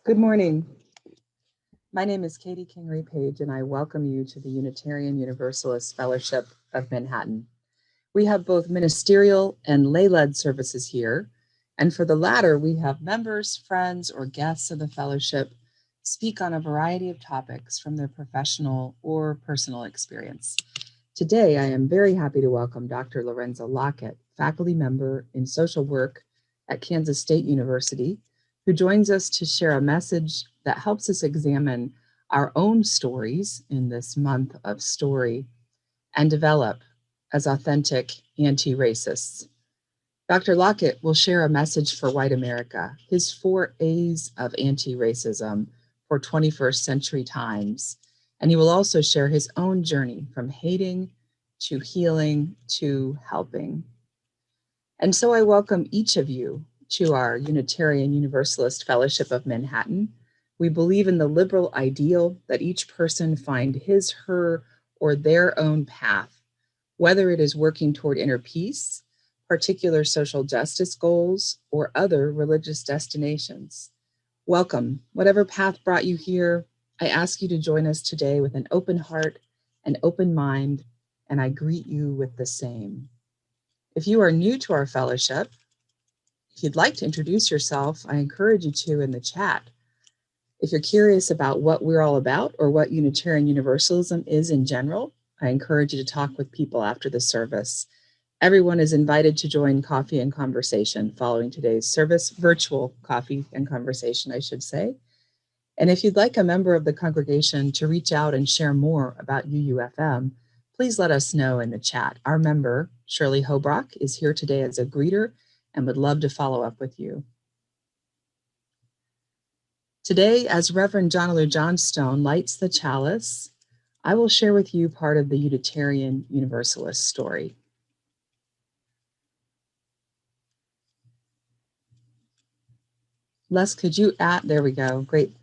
Good morning. My name is Katie Kingery Page, and I welcome you to the Unitarian Universalist Fellowship of Manhattan. We have both ministerial and lay-led services here, and for the latter, we have members, friends, or guests of the fellowship speak on a variety of topics from their professional or personal experience. Today, I am very happy to welcome Dr. Lorenza Lockett, faculty member in social work at Kansas State University, who joins us to share a message that helps us examine our own stories in this month of story and develop as authentic anti-racists. Dr. Lockett will share a message for white America, his 4 A's of anti-racism for 21st century times. And he will also share his own journey from hating to healing to helping. And so I welcome each of you to our Unitarian Universalist Fellowship of Manhattan. We believe in the liberal ideal that each person find his, her, or their own path, whether it is working toward inner peace, particular social justice goals, or other religious destinations. Welcome. Whatever path brought you here, I ask you to join us today with an open heart, an open mind, and I greet you with the same. If you are new to our fellowship, if you'd like to introduce yourself, I encourage you to in the chat. If you're curious about what we're all about or what Unitarian Universalism is in general, I encourage you to talk with people after the service. Everyone is invited to join coffee and conversation following today's service, virtual coffee and conversation, I should say. And if you'd like a member of the congregation to reach out and share more about UUFM, please let us know in the chat. Our member, Shirley Hobrock, is here today as a greeter and would love to follow up with you. Today, as Reverend John L. Johnstone lights the chalice, I will share with you part of the Unitarian Universalist story. Les, could you add, there we go, great.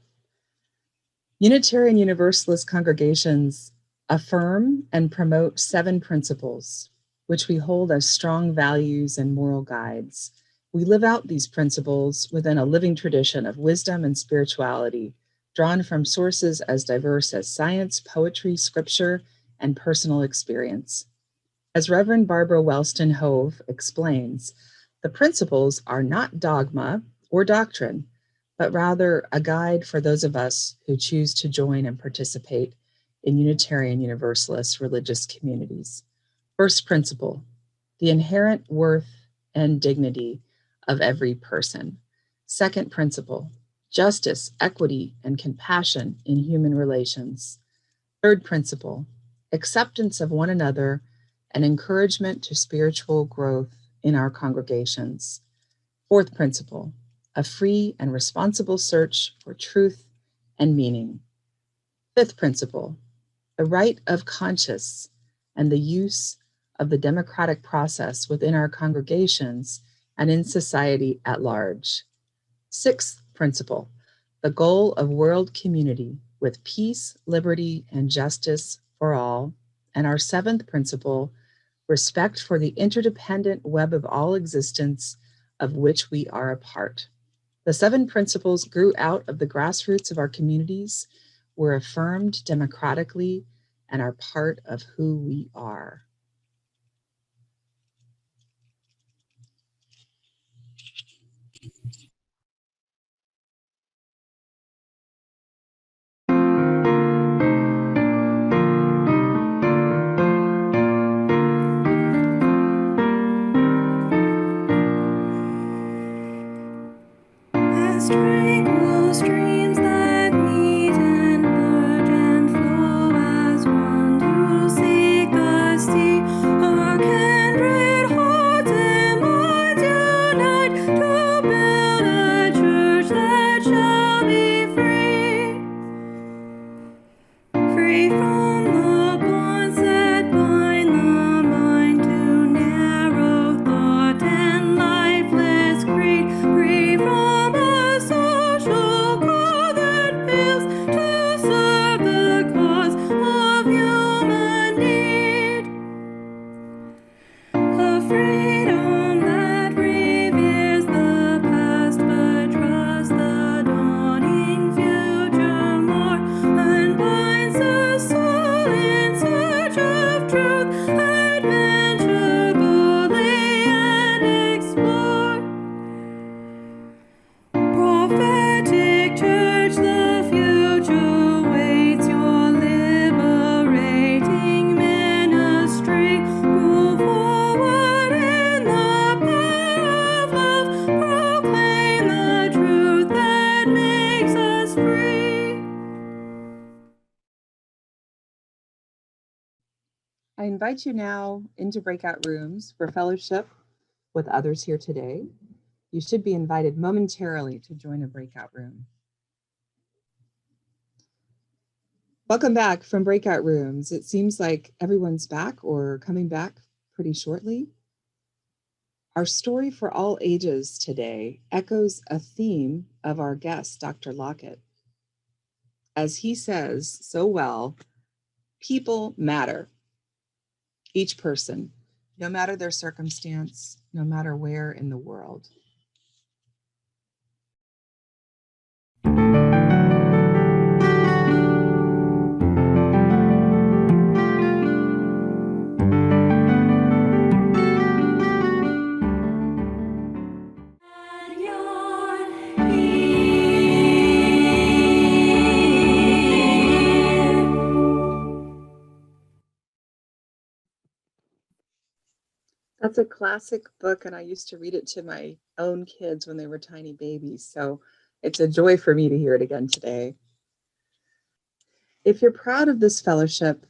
Unitarian Universalist congregations affirm and promote 7 principles, which we hold as strong values and moral guides. We live out these principles within a living tradition of wisdom and spirituality, drawn from sources as diverse as science, poetry, scripture, and personal experience. As Reverend Barbara Wellston Hove explains, the principles are not dogma or doctrine, but rather a guide for those of us who choose to join and participate in Unitarian Universalist religious communities. First principle, the inherent worth and dignity of every person. Second principle, justice, equity, and compassion in human relations. Third principle, acceptance of one another and encouragement to spiritual growth in our congregations. Fourth principle, a free and responsible search for truth and meaning. Fifth principle, the right of conscience and the use of the democratic process within our congregations and in society at large. Sixth principle, the goal of world community with peace, liberty, and justice for all. And our seventh principle, respect for the interdependent web of all existence of which we are a part. The 7 principles grew out of the grassroots of our communities, were affirmed democratically, and are part of who we are. Streams that meet and merge and flow as one to seek the sea. Our kindred hearts and minds unite to build a church that shall be free. Free from the bonds that bind the mind to narrow thought and lifeless greed. Free from a social code that fails to serve the cause of human need. A freedom that reveres the past but trusts the dawning I invite you now into breakout rooms for fellowship with others here today. You should be invited momentarily to join a breakout room. Welcome back from breakout rooms. It seems like everyone's back or coming back pretty shortly. Our story for all ages today echoes a theme of our guest, Dr. Lockett. As he says so well, people matter. Each person, no matter their circumstance, no matter where in the world. That's a classic book, and I used to read it to my own kids when they were tiny babies. So it's a joy for me to hear it again today. If you're proud of this fellowship,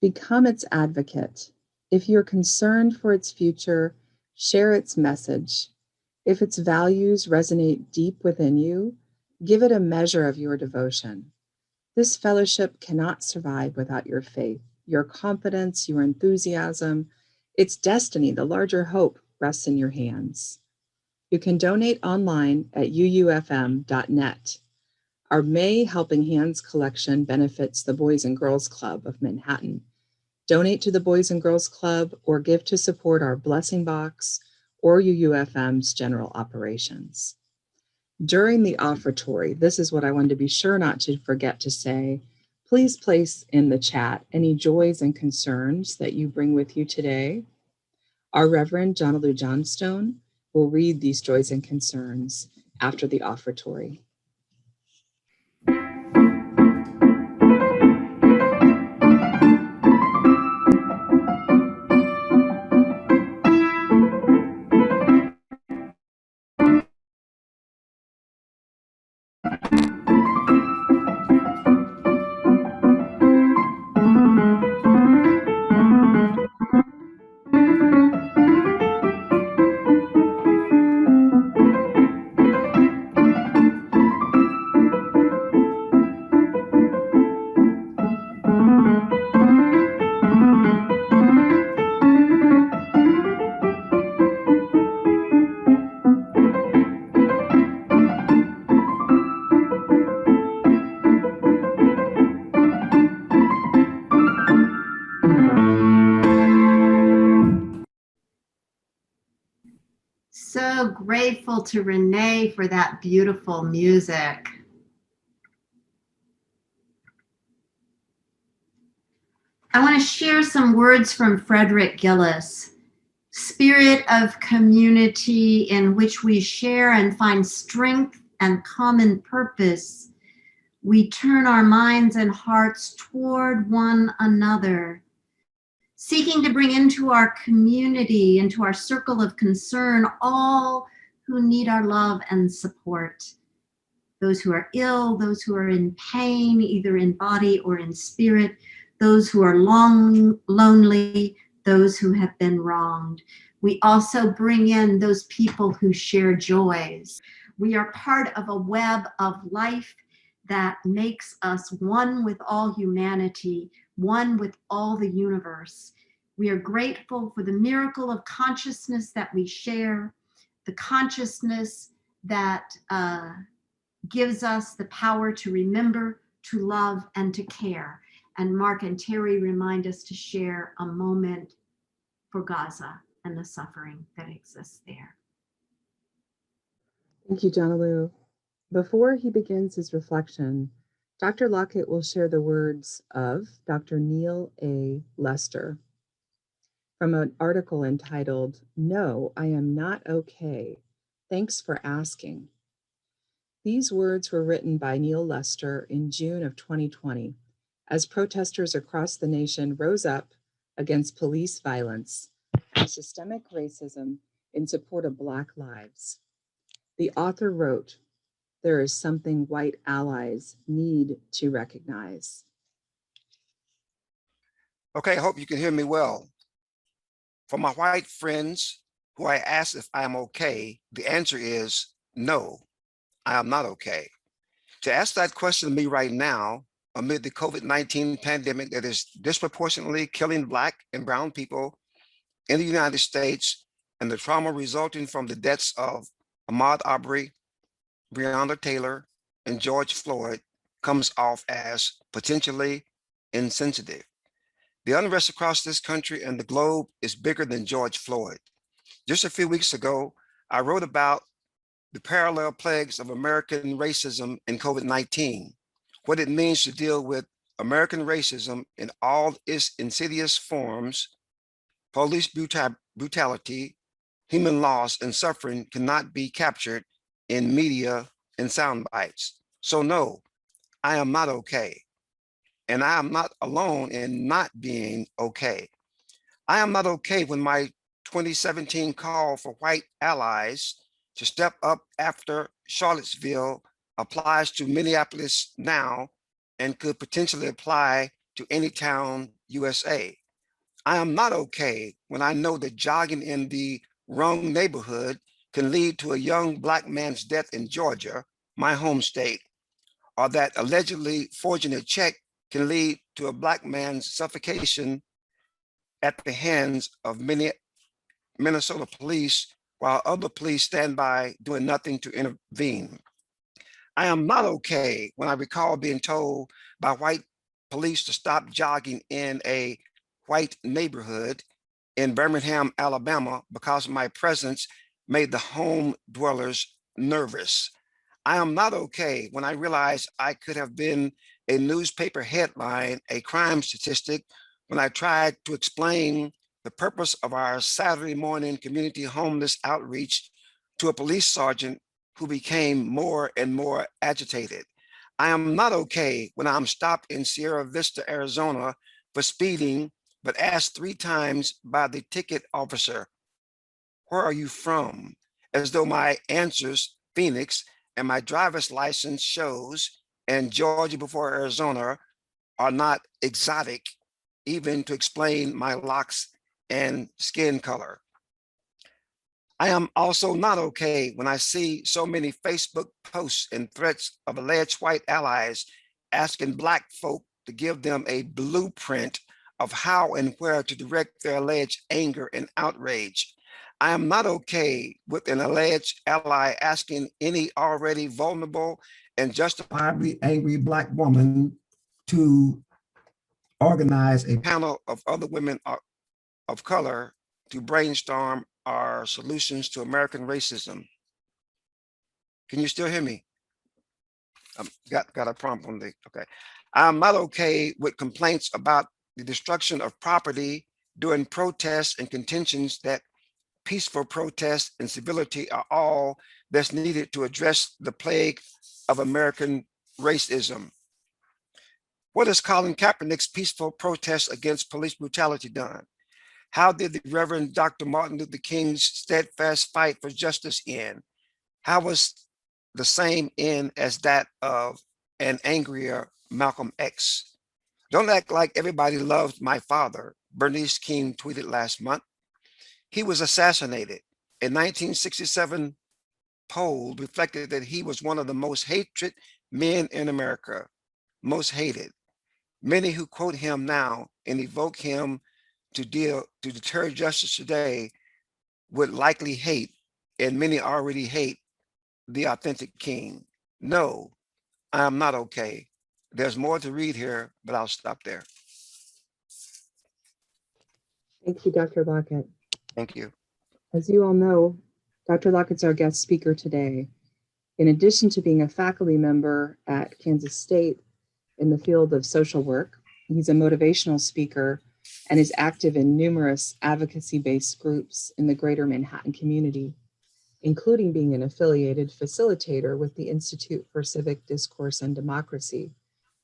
become its advocate. If you're concerned for its future, share its message. If its values resonate deep within you, give it a measure of your devotion. This fellowship cannot survive without your faith, your confidence, your enthusiasm. Its destiny, the larger hope, rests in your hands. You can donate online at uufm.net. Our May Helping Hands collection benefits the Boys and Girls Club of Manhattan. Donate to the Boys and Girls Club or give to support our Blessing Box or UUFM's general operations. During the offertory, this is what I wanted to be sure not to forget to say. Please place in the chat any joys and concerns that you bring with you today. Our Reverend Jonalu Johnstone will read these joys and concerns after the offertory. So grateful to Renee for that beautiful music. I want to share some words from Frederick Gillis. Spirit of community in which we share and find strength and common purpose. We turn our minds and hearts toward one another, seeking to bring into our community, into our circle of concern, all who need our love and support. Those who are ill, those who are in pain, either in body or in spirit, those who are lonely, those who have been wronged. We also bring in those people who share joys. We are part of a web of life that makes us one with all humanity, one with all the universe. We are grateful for the miracle of consciousness that we share, the consciousness that gives us the power to remember, to love, and to care. And Mark and Terry remind us to share a moment for Gaza and the suffering that exists there. Thank you, Jonalu. Before he begins his reflection, Dr. Lockett will share the words of Dr. Neil A. Lester from an article entitled, "No, I Am Not Okay. Thanks for Asking." These words were written by Neil Lester in June of 2020 as protesters across the nation rose up against police violence and systemic racism in support of Black lives. The author wrote, "There is something white allies need to recognize." Okay, I hope you can hear me well. For my white friends who I asked if I am okay, the answer is no, I am not okay. To ask that question to me right now, amid the COVID-19 pandemic that is disproportionately killing Black and brown people in the United States, and the trauma resulting from the deaths of Ahmaud Arbery, Breonna Taylor, and George Floyd, comes off as potentially insensitive. The unrest across this country and the globe is bigger than George Floyd. Just a few weeks ago, I wrote about the parallel plagues of American racism and COVID-19, what it means to deal with American racism in all its insidious forms. Police brutality, human loss, and suffering cannot be captured in media and sound bites. So no, I am not okay. And I am not alone in not being okay. I am not okay when my 2017 call for white allies to step up after Charlottesville applies to Minneapolis now and could potentially apply to any town USA. I am not okay when I know that jogging in the wrong neighborhood can lead to a young Black man's death in Georgia, my home state, or that allegedly forging a check can lead to a Black man's suffocation at the hands of many Minnesota police while other police stand by doing nothing to intervene. I am not okay when I recall being told by white police to stop jogging in a white neighborhood in Birmingham, Alabama, because my presence made the home dwellers nervous. I am not okay when I realize I could have been a newspaper headline, a crime statistic, when I tried to explain the purpose of our Saturday morning community homeless outreach to a police sergeant who became more and more agitated. I am not okay when I'm stopped in Sierra Vista, Arizona for speeding, but asked 3 times by the ticket officer, "Where are you from?" As though my answers, Phoenix, and my driver's license shows, and Georgia before Arizona, are not exotic, even to explain my locks and skin color. I am also not okay when I see so many Facebook posts and threats of alleged white allies asking Black folk to give them a blueprint of how and where to direct their alleged anger and outrage. I am not okay with an alleged ally asking any already vulnerable and justifiably angry Black woman to organize a panel of other women of color to brainstorm our solutions to American racism. Can you still hear me? Got a prompt on the, okay. I'm not okay with complaints about the destruction of property during protests and contentions that peaceful protest and civility are all that's needed to address the plague of American racism. What has Colin Kaepernick's peaceful protest against police brutality done? How did the Reverend Dr. Martin Luther King's steadfast fight for justice end? How was the same end as that of an angrier Malcolm X? Don't act like everybody loved my father, Bernice King tweeted last month. He was assassinated. A 1967 poll reflected that he was one of the most hated men in America, most hated. Many who quote him now and evoke him to deter justice today would likely hate, and many already hate, the authentic king. No, I am not okay. There's more to read here, but I'll stop there. Thank you, Dr. Lockett. Thank you. As you all know, Dr. Lockett's our guest speaker today. In addition to being a faculty member at Kansas State in the field of social work, he's a motivational speaker and is active in numerous advocacy-based groups in the greater Manhattan community, including being an affiliated facilitator with the Institute for Civic Discourse and Democracy,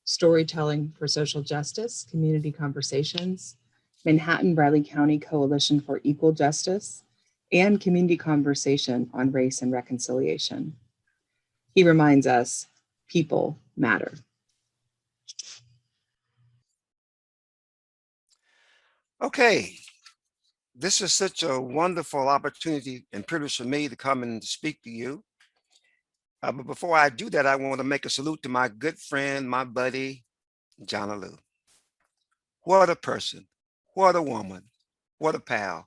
Storytelling for Social Justice, Community Conversations, Manhattan-Bradley County Coalition for Equal Justice, and Community Conversation on Race and Reconciliation. He reminds us, people matter. Okay, this is such a wonderful opportunity and privilege for me to come and speak to you. But before I do that, I want to make a salute to my good friend, my buddy, Jonna Lou. What a person. What a woman. What a pal.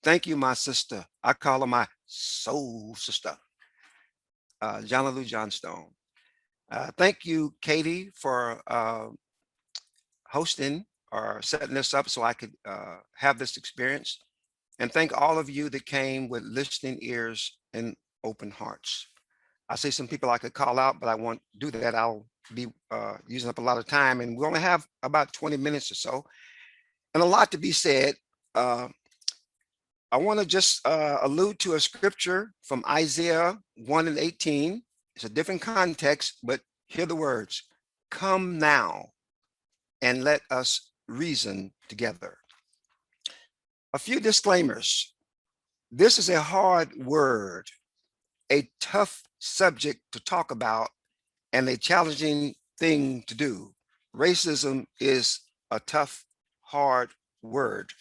Thank you, my sister. I call her my soul sister, Jonna Lou Johnstone. Thank you, Katie, for hosting or setting this up so I could have this experience. And thank all of you that came with listening ears and open hearts. I see some people I could call out, but I won't do that. I'll be using up a lot of time, and we only have about 20 minutes or so, and a lot to be said. Uh, I want to just allude to a scripture from Isaiah 1 and 18. It's a different context, but hear the words: "Come now and let us reason together." A few disclaimers. This is a hard word, a tough subject to talk about, and a challenging thing to do. Racism is a tough, hard word.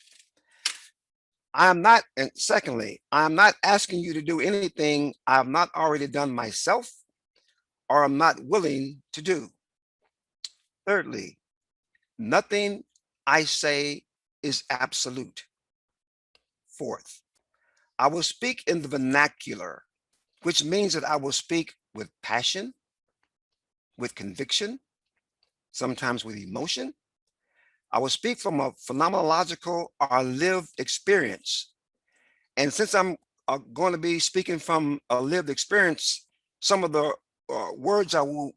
I am not, and secondly, I am not asking you to do anything I have not already done myself or am not willing to do. Thirdly, nothing I say is absolute. Fourth, I will speak in the vernacular, which means that I will speak with passion, with conviction, sometimes with emotion. I will speak from a phenomenological or lived experience. And since I'm going to be speaking from a lived experience, some of the words I will,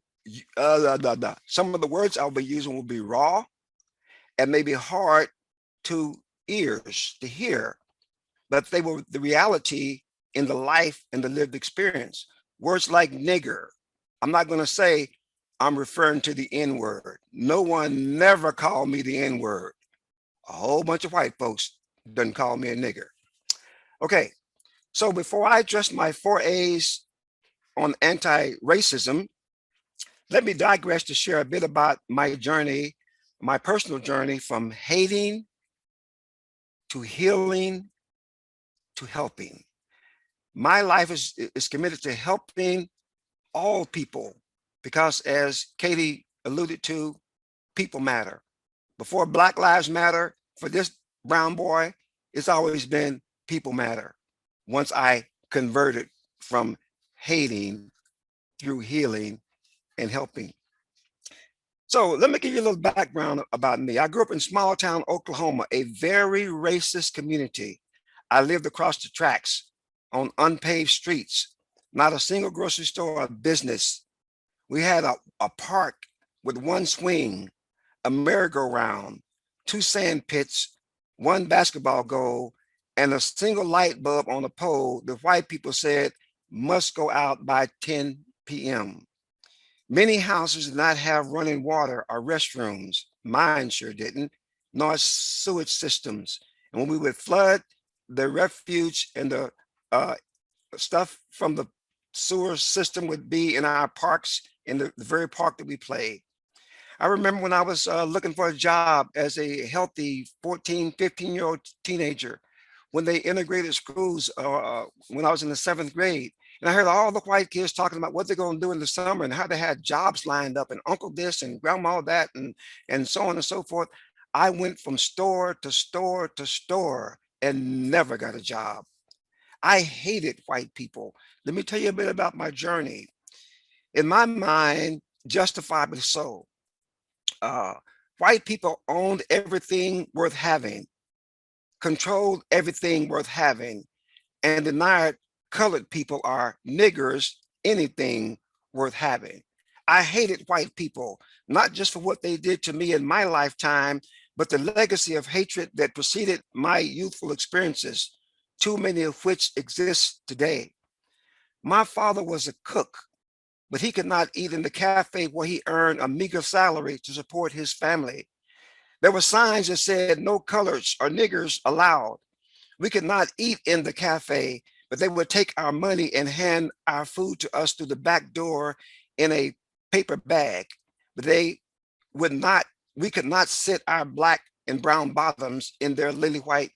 some of the words I'll be using will be raw and maybe hard to ears to hear, but they were the reality in the life and the lived experience. Words like nigger, I'm not going to say I'm referring to the N word. No one never called me the N word. A whole bunch of white folks doesn't call me a nigger. Okay, so before I address my 4A's on anti-racism, let me digress to share a bit about my journey, my personal journey from hating to healing to helping. My life is committed to helping all people because, as Katie alluded to, people matter. Before Black Lives Matter, for this brown boy, it's always been people matter. Once I converted from hating through healing and helping. So let me give you a little background about me. I grew up in small town Oklahoma, a very racist community. I lived across the tracks on unpaved streets, not a single grocery store or business. We had a park with one swing, a merry-go-round, two sand pits, one basketball goal, and a single light bulb on a pole that white people said must go out by 10 p.m. Many houses did not have running water or restrooms. Mine sure didn't, nor sewage systems. And when we would flood, the refuge and the uh, stuff from the sewer system would be in our parks, in the very park that we played. I remember when I was looking for a job as a healthy 14, 15-year-old teenager, when they integrated schools when I was in the 7th grade. And I heard all the white kids talking about what they're going to do in the summer and how they had jobs lined up and uncle this and grandma that and so on and so forth. I went from store to store to store and never got a job. I hated white people. Let me tell you a bit about my journey. In my mind, justifiably so. Uh, White people owned everything worth having, controlled everything worth having, and denied colored people are niggers anything worth having. I hated white people, not just for what they did to me in my lifetime, but the legacy of hatred that preceded my youthful experiences, too many of which exist today. My father was a cook, but he could not eat in the cafe where he earned a meager salary to support his family. There were signs that said no colors or niggers allowed. We could not eat in the cafe, but they would take our money and hand our food to us through the back door in a paper bag. But they would not, we could not sit our black and brown bottoms in their lily white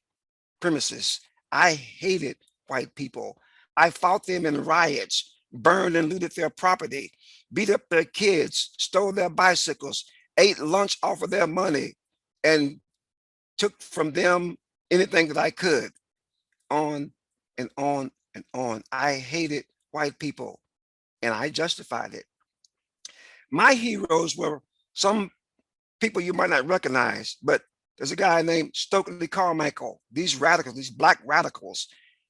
premises. I hated white people. I fought them in riots, burned and looted their property, beat up their kids, stole their bicycles, ate lunch off of their money, and took from them anything that I could. On and on and on. I hated white people and I justified it. My heroes were some people you might not recognize, but there's a guy named Stokely Carmichael. These radicals, these black radicals,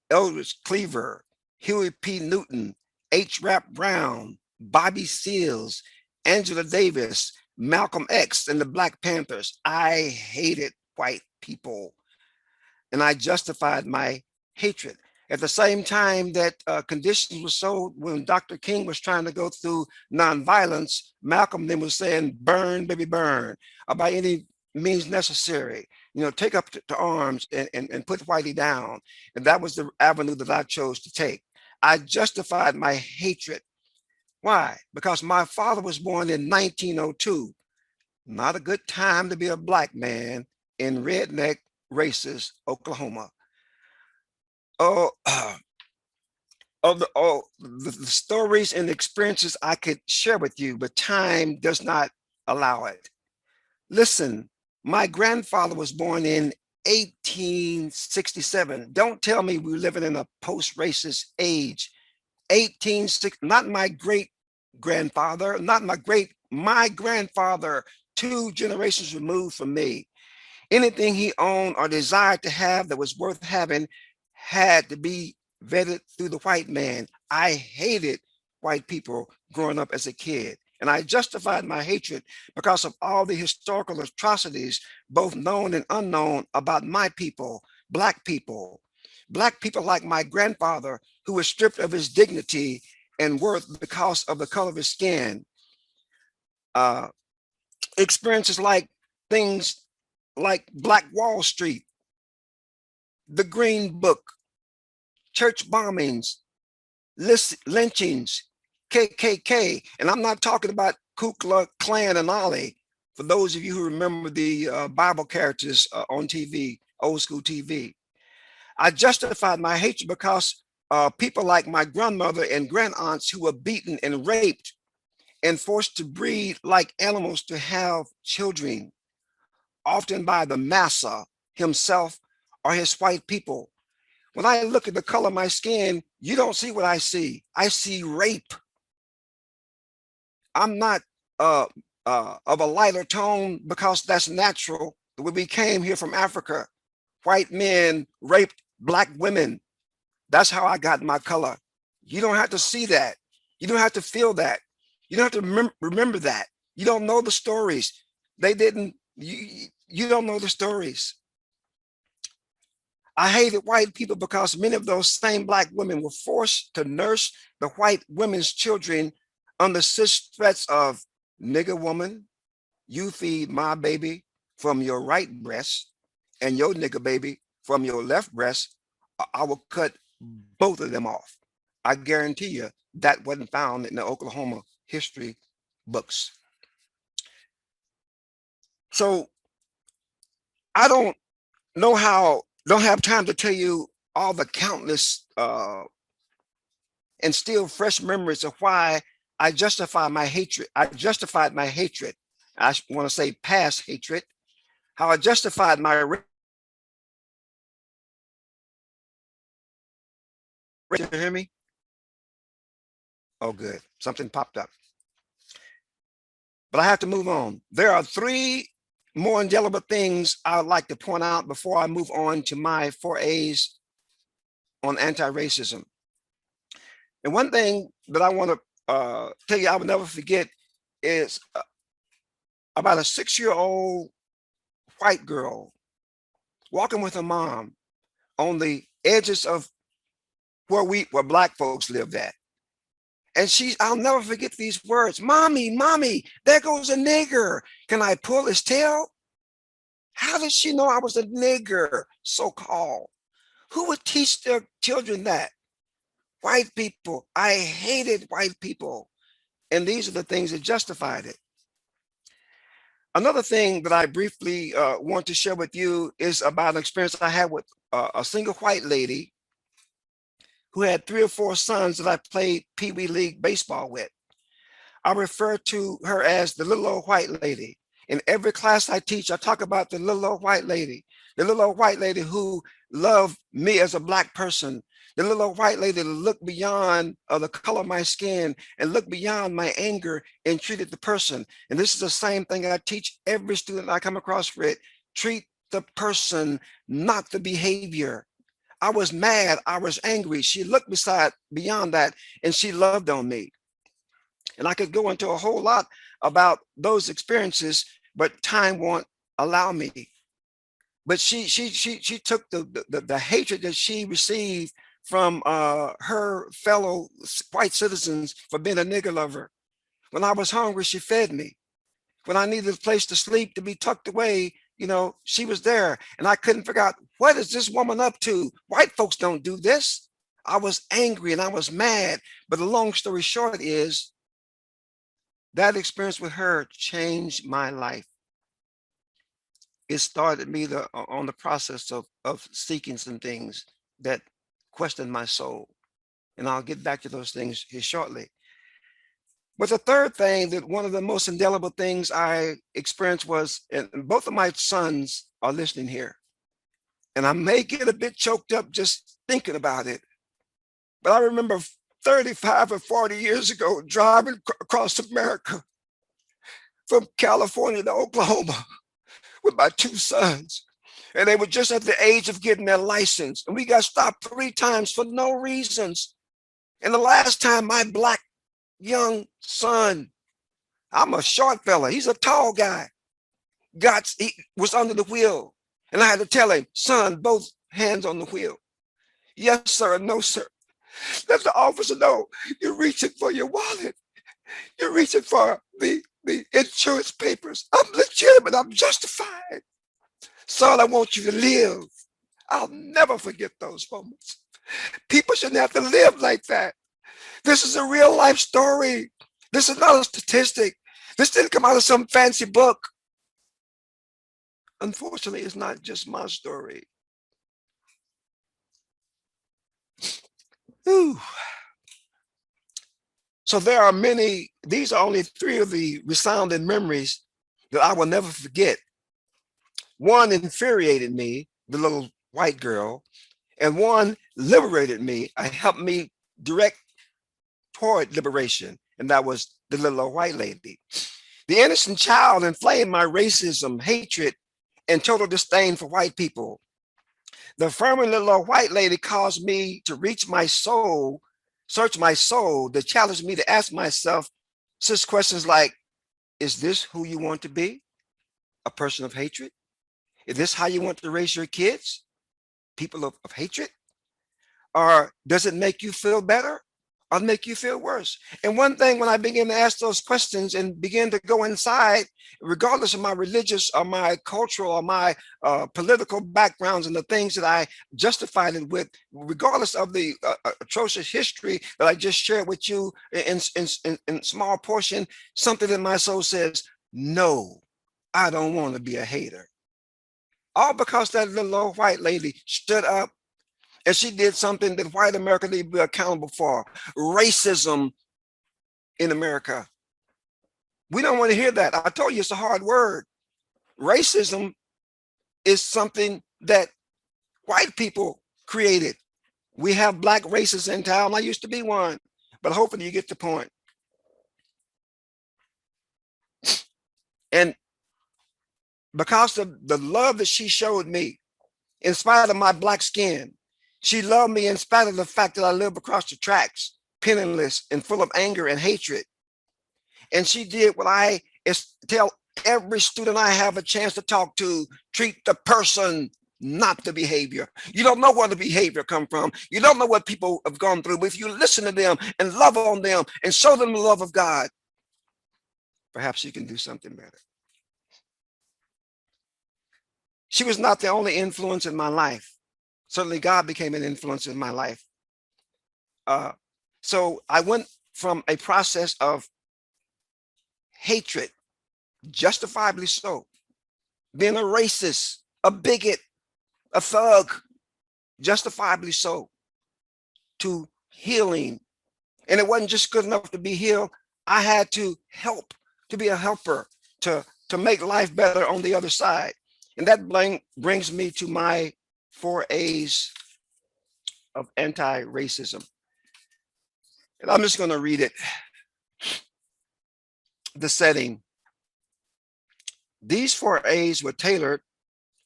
Eldridge Cleaver, Huey P. Newton, H. Rap Brown, Bobby Seals, Angela Davis, Malcolm X, and the Black Panthers. I hated white people, and I justified my hatred. At the same time that conditions were so, when Dr. King was trying to go through nonviolence, Malcolm then was saying, burn, baby, burn, by any means necessary. You know, take up to arms and put Whitey down. And that was the avenue that I chose to take. I justified my hatred. Why? Because my father was born in 1902. Not a good time to be a black man in redneck, racist Oklahoma. Oh, the stories and experiences I could share with you, but time does not allow it. Listen, my grandfather was born in 1867. Don't tell me we're living in a post-racist age. 1860, not my great grandfather, not my grandfather, 2 generations removed from me. Anything he owned or desired to have that was worth having had to be vetted through the white man. I hated white people growing up as a kid. And I justified my hatred because of all the historical atrocities, both known and unknown, about my people, black people. Black people like my grandfather, who was stripped of his dignity and worth because of the color of his skin. Experiences like things like Black Wall Street, the Green Book, church bombings, lynchings, KKK. And I'm not talking about Ku Klux Klan and Ollie. For those of you who remember the Bible characters on TV, old school TV. I justified my hatred because people like my grandmother and grandaunts who were beaten and raped and forced to breed like animals to have children, often by the massa himself or his white people. When I look at the color of my skin, you don't see what I see. I see rape. I'm not of a lighter tone because that's natural. When we came here from Africa, white men raped black women. That's how I got my color. You don't have to see that. You don't have to feel that. You don't have to remember that. You don't know the stories. They didn't, you don't know the stories. I hated white people because many of those same black women were forced to nurse the white women's children under such threats of, nigger woman, you feed my baby from your right breast and your nigger baby from your left breast, I will cut both of them off. I guarantee you that wasn't found in the Oklahoma history books. So I don't have time to tell you all the countless and still fresh memories of why I justify my hatred. I justified my hatred. I want to say past hatred. How I justified my you hear me? Oh, good. Something popped up. But I have to move on. There are 3 more indelible things I would like to point out before I move on to my 4A's on anti-racism. And one thing that I want to tell you I will never forget is about a 6-year-old white girl walking with her mom on the edges of where black folks lived at. And I'll never forget these words. Mommy, mommy, there goes a nigger. Can I pull his tail? How did she know I was a nigger, so-called? Who would teach their children that? White people. I hated white people. And these are the things that justified it. Another thing that I briefly want to share with you is about an experience I had with a single white lady who had 3 or 4 sons that I played Pee Wee League baseball with. I refer to her as the little old white lady. In every class I teach, I talk about the little old white lady, the little old white lady who loved me as a Black person, the little old white lady that looked beyond the color of my skin and looked beyond my anger and treated the person. And this is the same thing I teach every student I come across with. Treat the person, not the behavior. I was mad, I was angry. She looked beyond that, and she loved on me. And I could go into a whole lot about those experiences, but time won't allow me. But she took the hatred that she received from her fellow white citizens for being a nigger lover. When I was hungry, she fed me. When I needed a place to sleep, to be tucked away, she was there. And I couldn't figure out, what is this woman up to? White folks don't do this. I was angry and I was mad. But the long story short is, that experience with her changed my life. It started me on the process of seeking some things that questioned my soul. And I'll get back to those things here shortly. But the third thing, that one of the most indelible things I experienced was, and both of my sons are listening here, and I may get a bit choked up just thinking about it, but I remember 35 or 40 years ago driving across America from California to Oklahoma with my 2 sons. And they were just at the age of getting their license. And we got stopped 3 times for no reasons. And the last time, my Black young son, I'm a short fella, he's a tall guy, he was under the wheel. And I had to tell him, son, both hands on the wheel. Yes, sir, and no, sir. Let the officer know you're reaching for your wallet. You're reaching for the insurance papers. I'm legitimate, I'm justified. Son, I want you to live. I'll never forget those moments. People shouldn't have to live like that. This is a real life story. This is not a statistic. This didn't come out of some fancy book. Unfortunately, it's not just my story. Whew. So there are many, these are only 3 of the resounding memories that I will never forget. One infuriated me, the little white girl, and one liberated me. It helped me direct toward liberation, and that was the little white lady. The innocent child inflamed my racism, hatred, and total disdain for white people. The affirming little white lady caused me to reach my soul, search my soul, that challenged me to ask myself such questions like, is this who you want to be? A person of hatred? Is this how you want to raise your kids? People of hatred? Or does it make you feel better or make you feel worse? And one thing, when I began to ask those questions and begin to go inside, regardless of my religious or my cultural or my political backgrounds and the things that I justified it with, regardless of the atrocious history that I just shared with you in small portion, something in my soul says, no, I don't want to be a hater. All because that little old white lady stood up and she did something that white America need to be accountable for. Racism in America. We don't want to hear that. I told you it's a hard word. Racism is something that white people created. We have Black racists in town. I used to be one, but hopefully you get the point. And because of the love that she showed me, in spite of my Black skin, she loved me in spite of the fact that I live across the tracks, penniless and full of anger and hatred. And she did what I tell every student I have a chance to talk to: treat the person, not the behavior. You don't know where the behavior come from. You don't know what people have gone through. But if you listen to them and love on them and show them the love of God, perhaps you can do something better. She was not the only influence in my life. Certainly God became an influence in my life. So I went from a process of hatred justifiably so. Being a racist, a bigot, a thug, justifiably so, to healing. And it wasn't just good enough to be healed. I had to help, to be a helper, to make life better on the other side. And that brings me to my 4 A's of anti-racism. And I'm just going to read it. The setting. These 4 A's were tailored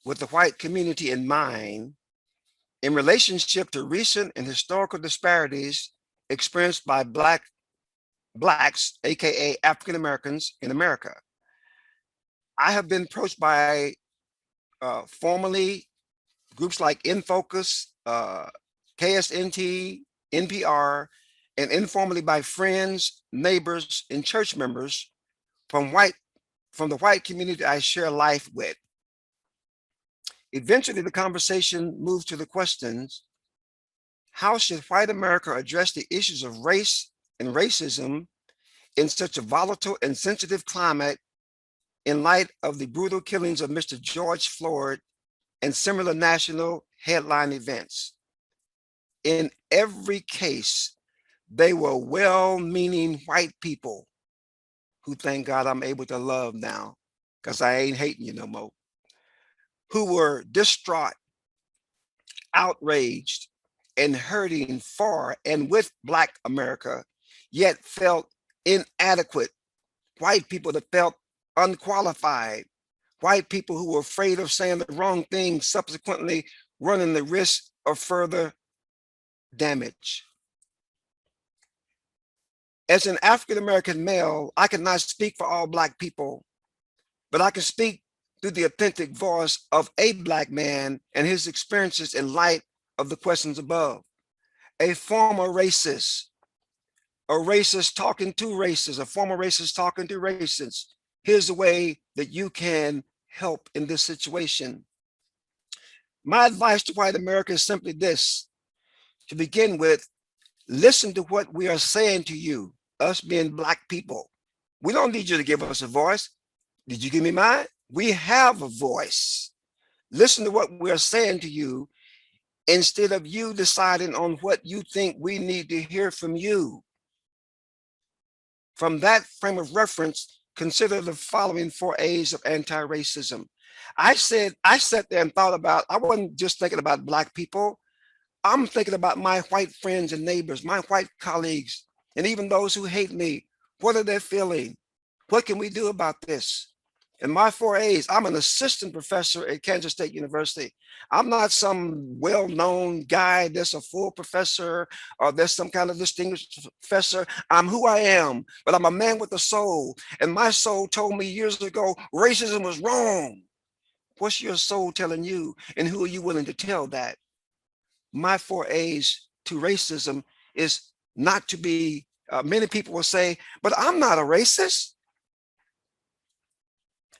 with the white community in mind in relationship to recent and historical disparities experienced by blacks, aka African Americans in America. I have been approached by formerly groups like InFocus, KSNT, NPR, and informally by friends, neighbors, and church members from the white community I share life with. Eventually, the conversation moved to the questions: how should white America address the issues of race and racism in such a volatile and sensitive climate in light of the brutal killings of Mr. George Floyd and similar national headline events? In every case, they were well-meaning white people who, thank God, I'm able to love now because I ain't hating you no more, who were distraught, outraged, and hurting for and with Black America, yet felt inadequate. White people that felt unqualified. White people who were afraid of saying the wrong thing, subsequently running the risk of further damage. As an African-American male, I cannot speak for all Black people, but I can speak through the authentic voice of a Black man and his experiences in light of the questions above. A former racist, a racist talking to racists, a former racist talking to racists. Here's the way that you can help in this situation. My advice to white America is simply this. To begin with, listen to what we are saying to you, us being Black people. We don't need you to give us a voice. Did you give me mine? We have a voice. Listen to what we're saying to you instead of you deciding on what you think we need to hear from you. From that frame of reference, consider the following 4 A's of anti-racism. I sat there and thought about, I wasn't just thinking about Black people. I'm thinking about my white friends and neighbors, my white colleagues, and even those who hate me. What are they feeling? What can we do about this? And my 4 A's, I'm an assistant professor at Kansas State University. I'm not some well-known guy that's a full professor or there's some kind of distinguished professor. I'm who I am, but I'm a man with a soul. And my soul told me years ago, racism was wrong. What's your soul telling you? And who are you willing to tell that? My 4 A's to racism is not to be, many people will say, but I'm not a racist.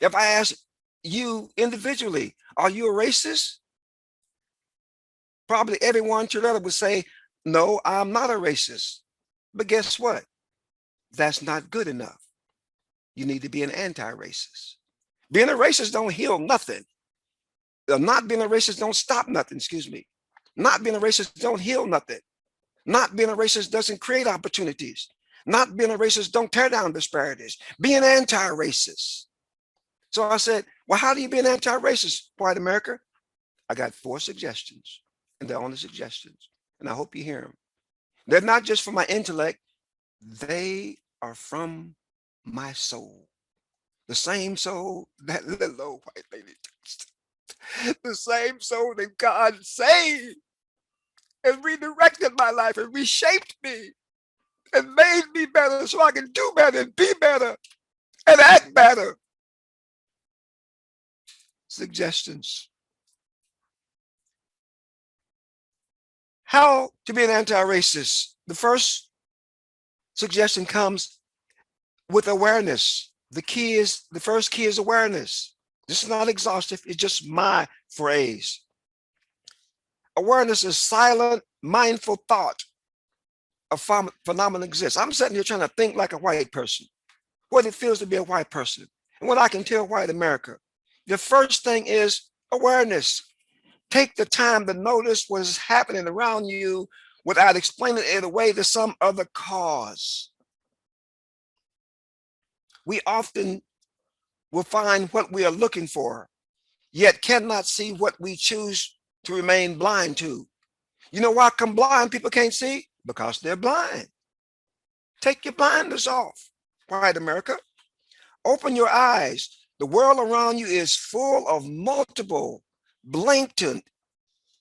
If I ask you individually, are you a racist? Probably everyone together would say, no, I'm not a racist. But guess what? That's not good enough. You need to be an anti-racist. Being a racist don't heal nothing. Not being a racist don't stop nothing, excuse me. Not being a racist don't heal nothing. Not being a racist doesn't create opportunities. Not being a racist don't tear down disparities. Be an anti-racist. So I said, well, how do you be an anti-racist, white America? I got 4 suggestions, and they're only suggestions, and I hope you hear them. They're not just from my intellect, they are from my soul. The same soul that little old white lady touched. The same soul that God saved and redirected my life and reshaped me and made me better so I can do better and be better and act better. Suggestions. How to be an anti-racist? The first suggestion comes with awareness. The first key is awareness. This is not exhaustive, it's just my phrase. Awareness is silent, mindful thought of phenomenon exists. I'm sitting here trying to think like a white person, what it feels to be a white person. And what I can tell white America, the first thing is awareness. Take the time to notice what is happening around you without explaining it away to some other cause. We often will find what we are looking for, yet cannot see what we choose to remain blind to. You know why come blind people can't see? Because they're blind. Take your blinders off, white America. Open your eyes. The world around you is full of multiple, blatant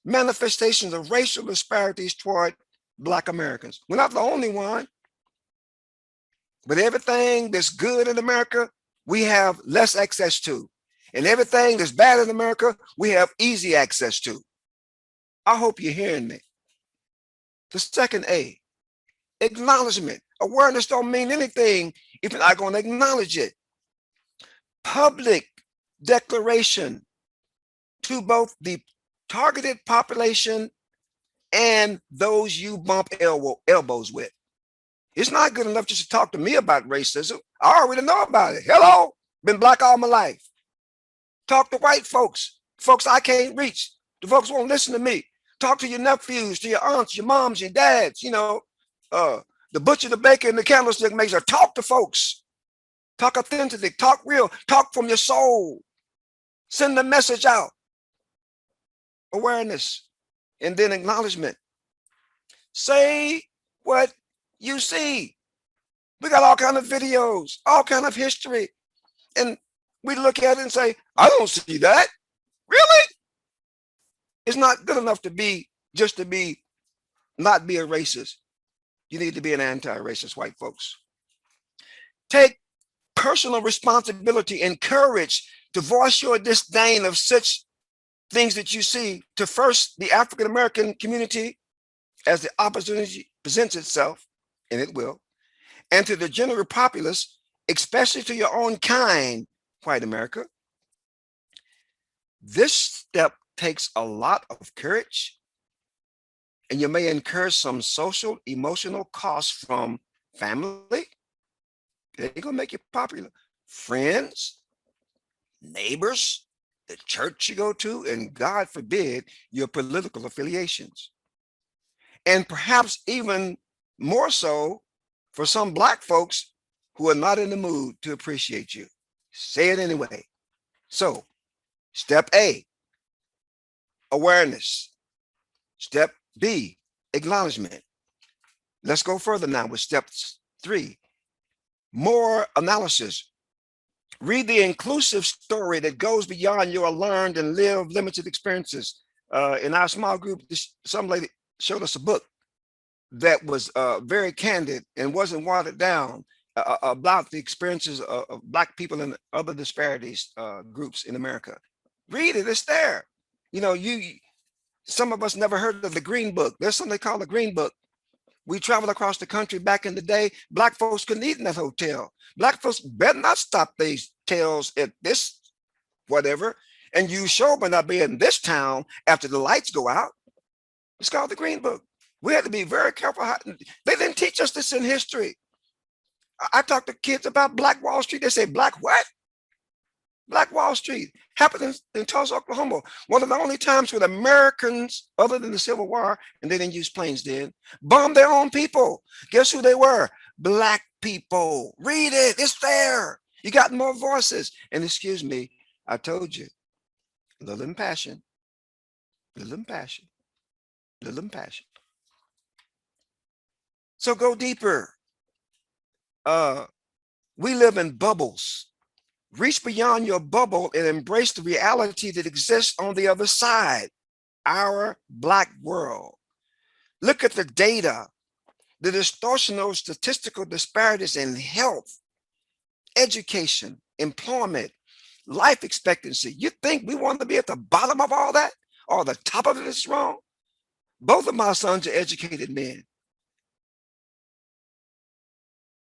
manifestations of racial disparities toward Black Americans. We're not the only one, but everything that's good in America, we have less access to. And everything that's bad in America, we have easy access to. I hope you're hearing me. The second A, acknowledgement. Awareness don't mean anything if you're not going to acknowledge it. Public declaration to both the targeted population and those you bump elbows with. It's not good enough just to talk to me about racism. I already know about it. Hello, been Black all my life. Talk to white folks I can't reach. The folks won't listen to me. Talk to your nephews, to your aunts, your moms, your dads, the butcher, the baker, and the candlestick maker. Talk to folks. Talk authentically, talk real, talk from your soul. Send the message out. Awareness, and then acknowledgement. Say what you see. We got all kind of videos, all kind of history, and we look at it and say, I don't see that. Really? It's not good enough to be not be a racist. You need to be an anti-racist, white folks. Take personal responsibility and courage to voice your disdain of such things that you see to first the African-American community as the opportunity presents itself, and it will, and to the general populace, especially to your own kind, white America. This step takes a lot of courage, and you may incur some social, emotional costs from family. They're gonna make you popular. Friends, neighbors, the church you go to, and God forbid, your political affiliations. And perhaps even more so for some Black folks who are not in the mood to appreciate you. Say it anyway. So, step A, awareness. Step B, acknowledgement. Let's go further now with step 3, more analysis. Read the inclusive story that goes beyond your learned and lived limited experiences. In our small group, some lady showed us a book that was very candid and wasn't watered down about the experiences of Black people and other disparities groups in America. Read it, it's there. Some of us never heard of the Green Book. There's something they call the Green Book. We traveled across the country back in the day. Black folks couldn't eat in that hotel. Black folks better not stop these tails at this whatever, and you sure better not be in this town after the lights go out. It's called the Green Book. We had to be very careful. They didn't teach us this in history. I talk to kids about Black Wall Street. They say, Black what? Black Wall Street happened in Tulsa, Oklahoma. One of the only times when Americans, other than the Civil War, and they didn't use planes then, bombed their own people. Guess who they were? Black people. Read it. It's there. You got more voices. And excuse me, I told you, a little impassioned, little impassioned, little impassioned. So go deeper. We live in bubbles. Reach beyond your bubble and embrace the reality that exists on the other side, our Black world. Look at the data, the distortional statistical disparities in health, education, employment, life expectancy. You think we want to be at the bottom of all that or the top of it is wrong? Both of my sons are educated men.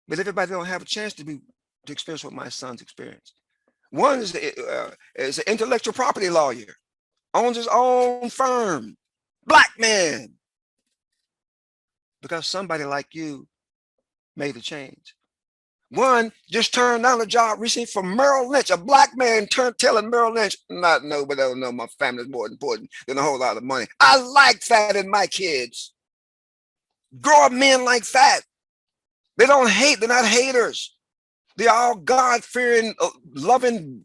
But everybody don't have a chance to experience what my sons experienced. One is an intellectual property lawyer, owns his own firm, Black man, because somebody like you made a change. One just turned down a job recently from Merrill Lynch, a black man telling Merrill Lynch, not no, but I don't know, my family's more important than a whole lot of money. I like fat in my kids. Grow up men like fat. They don't hate, they're not haters. They're all God-fearing, loving,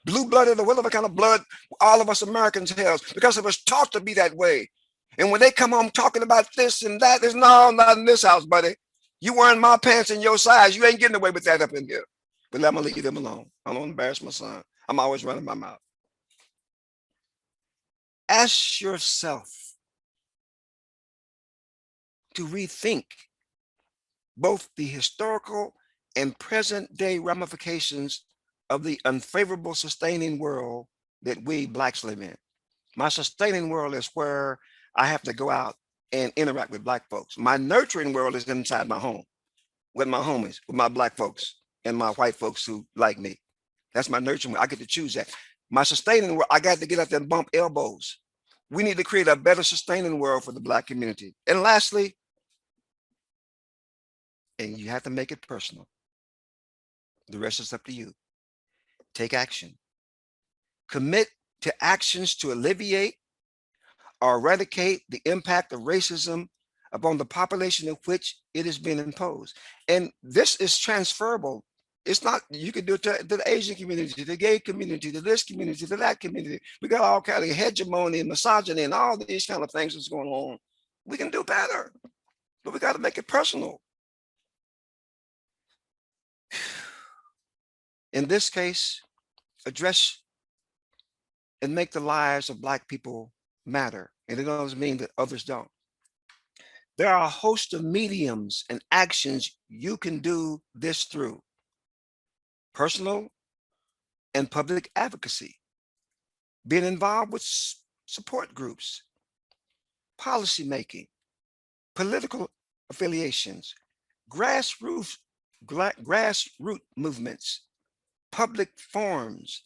blue-blooded or whatever kind of blood all of us Americans have, because it was taught to be that way. And when they come home talking about this and that, there's no, not in this house, buddy. You wearing my pants in your size. You ain't getting away with that up in here. But I'm gonna leave them alone. I don't embarrass my son. I'm always running my mouth. Ask yourself to rethink both the historical and present day ramifications of the unfavorable sustaining world that we blacks live in. My sustaining world is where I have to go out and interact with black folks. My nurturing world is inside my home with my homies, with my black folks and my white folks who like me. That's my nurturing world. I get to choose that. My sustaining world, I got to get out there and bump elbows. We need to create a better sustaining world for the black community. And lastly, and you have to make it personal. The rest is up to you. Take action. Commit to actions to alleviate or eradicate the impact of racism upon the population of which it has been imposed. And this is transferable. It's not, you can do it to the Asian community, to the gay community, to this community, to that community. We got all kind of hegemony and misogyny and all these kind of things that's going on. We can do better, but we got to make it personal. In this case, address and make the lives of black people matter. And it doesn't mean that others don't. There are a host of mediums and actions you can do this through: personal and public advocacy, being involved with support groups, policy making, political affiliations, grassroots movements, public forums,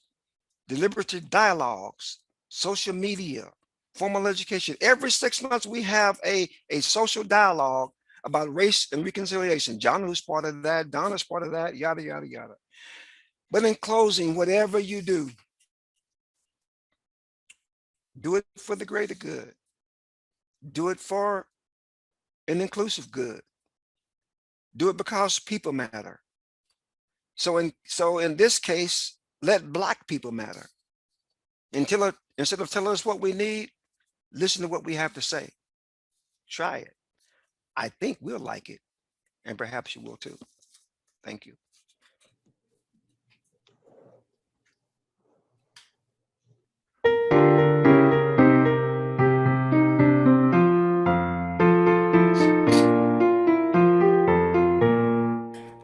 deliberative dialogues, social media, formal education. Every 6 months, we have a social dialogue about race and reconciliation. John was part of that, Donna's part of that, yada, yada, yada. But in closing, whatever you do it for the greater good. Do it for an inclusive good. Do it because people matter. So in this case, let black people matter. Instead of telling us what we need, listen to what we have to say. Try it. I think we'll like it, and perhaps you will too. Thank you.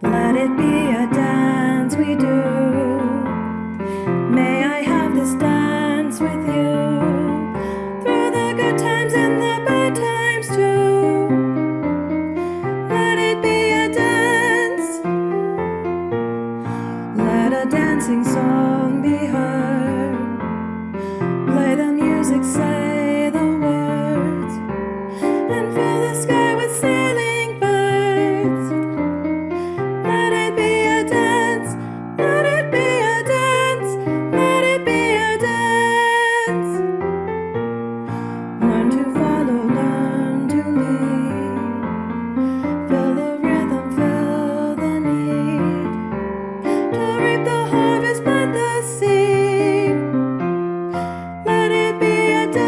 Let it be a dance we do. May I have this dance with you through the good times and the bad times too. Let it be a dance. Let a dancing song be heard. Play the music, say the words, and fill the sky with sailing birds. Let it be a dance. Let it be a dance. Let it be a dance. Learn to follow, learn to lead. Feel the rhythm, feel the need. To reap the harvest, plant the seed. Let it be a dance.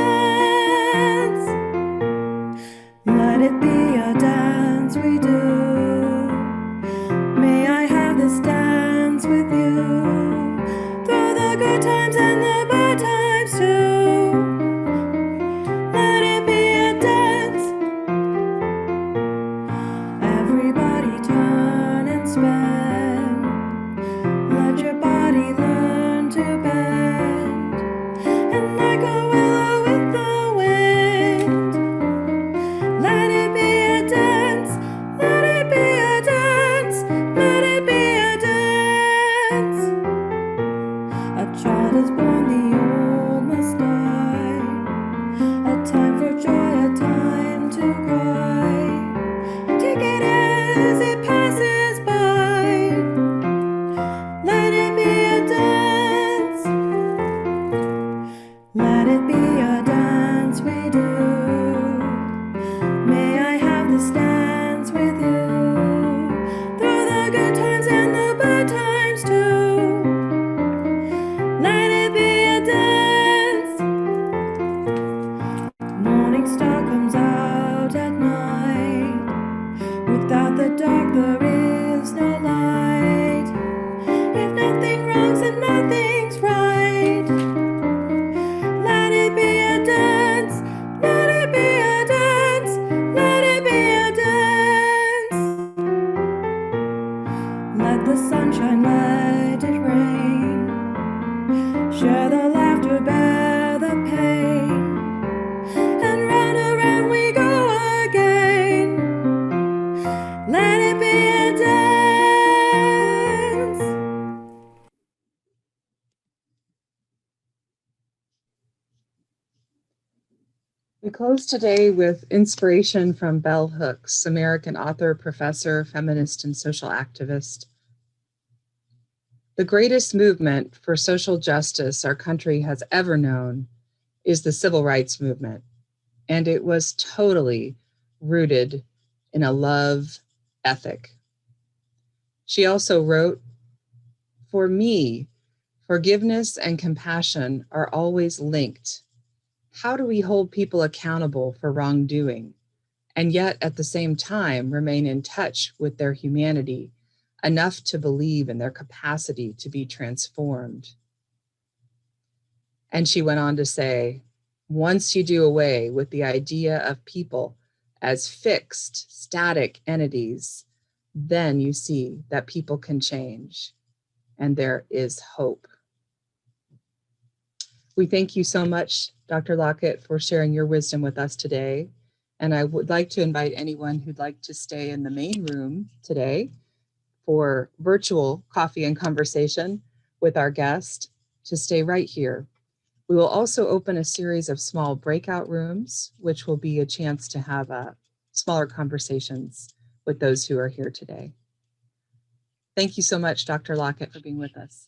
We close today with inspiration from Bell Hooks, American author, professor, feminist, and social activist. The greatest movement for social justice our country has ever known is the civil rights movement, and it was totally rooted in a love ethic. She also wrote, "For me, forgiveness and compassion are always linked. How do we hold people accountable for wrongdoing and yet at the same time remain in touch with their humanity enough to believe in their capacity to be transformed?" And she went on to say, "Once you do away with the idea of people as fixed, static entities, then you see that people can change and there is hope." We thank you so much, Dr. Lockett, for sharing your wisdom with us today. And I would like to invite anyone who'd like to stay in the main room today for virtual coffee and conversation with our guest to stay right here. We will also open a series of small breakout rooms, which will be a chance to have smaller conversations with those who are here today. Thank you so much, Dr. Lockett, for being with us.